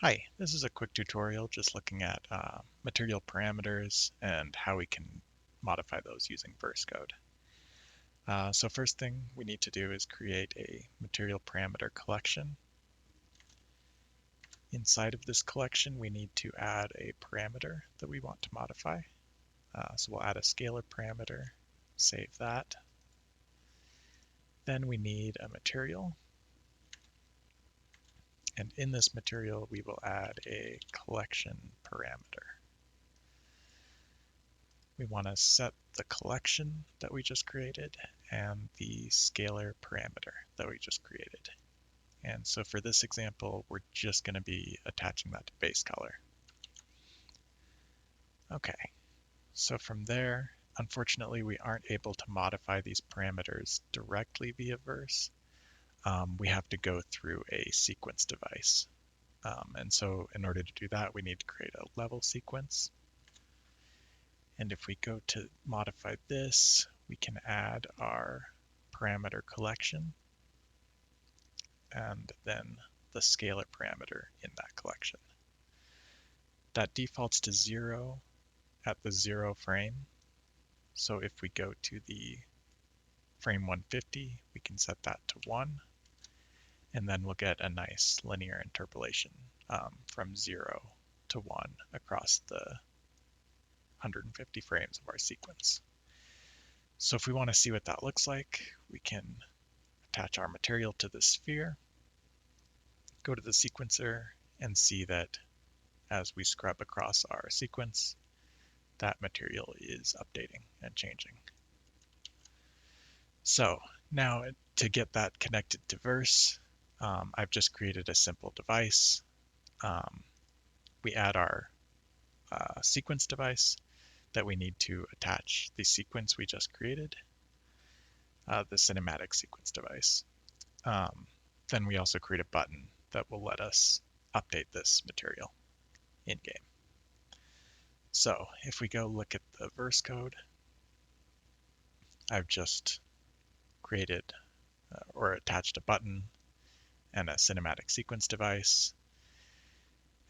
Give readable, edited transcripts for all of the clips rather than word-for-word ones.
Hi, this is a quick tutorial just looking at material parameters and how we can modify those using verse code. So first thing we need to do is create a material parameter collection. Inside of this collection, we need to add a parameter that we want to modify. So we'll add a scalar parameter, save that. Then we need a material. And in this material, we will add a collection parameter. We want to set the collection that we just created and the scalar parameter that we just created. And so for this example, we're just going to be attaching that to base color. Okay, so from there, unfortunately, we aren't able to modify these parameters directly via verse. We have to go through a sequence device. And so in order to do that, we need to create a level sequence. And if we go to modify this, we can add our parameter collection and then the scalar parameter in that collection. That defaults to 0 at the 0 frame. So if we go to the frame 150, we can set that to 1, and then we'll get a nice linear interpolation from 0 to 1 across the 150 frames of our sequence. So if we want to see what that looks like, we can attach our material to the sphere, go to the sequencer, and see that as we scrub across our sequence, that material is updating and changing. So now to get that connected to verse, I've just created a simple device. We add our sequence device that we need to attach the sequence we just created, the cinematic sequence device. Then we also create a button that will let us update this material in-game. So if we go look at the verse code, I've just created or attached a button and a cinematic sequence device.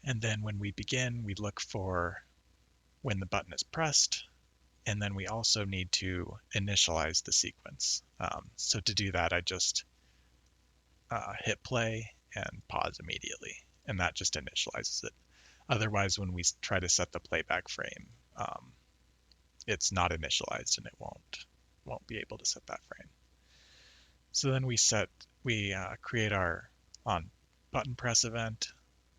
And then when we begin, we look for when the button is pressed, and then we also need to initialize the sequence. So to do that, I just hit play and pause immediately, and that just initializes it. Otherwise, when we try to set the playback frame, it's not initialized and it won't be able to set that frame. So then we create our on button press event,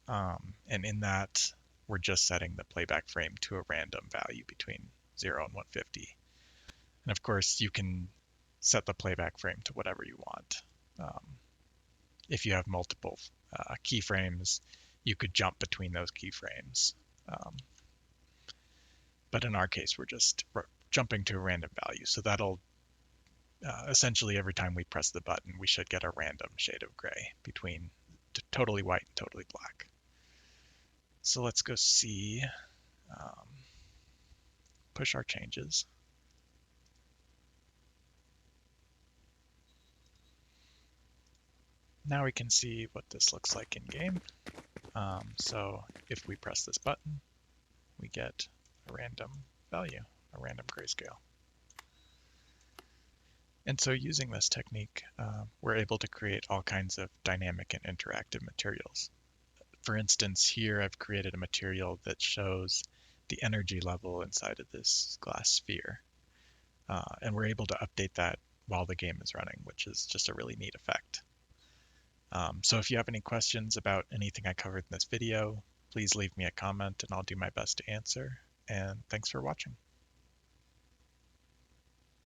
and in that we're just setting the playback frame to a random value between 0 and 150. And of course, you can set the playback frame to whatever you want. If you have multiple keyframes, you could jump between those keyframes. But in our case, we're just jumping to a random value. So that'll essentially every time we press the button, we should get a random shade of gray between totally white and totally black. So let's go see, push our changes. Now we can see what this looks like in game. So if we press this button, we get a random value, a random grayscale. And so using this technique, we're able to create all kinds of dynamic and interactive materials. For instance, here I've created a material that shows the energy level inside of this glass sphere. And we're able to update that while the game is running, which is just a really neat effect. So if you have any questions about anything I covered in this video, please leave me a comment and I'll do my best to answer. And thanks for watching.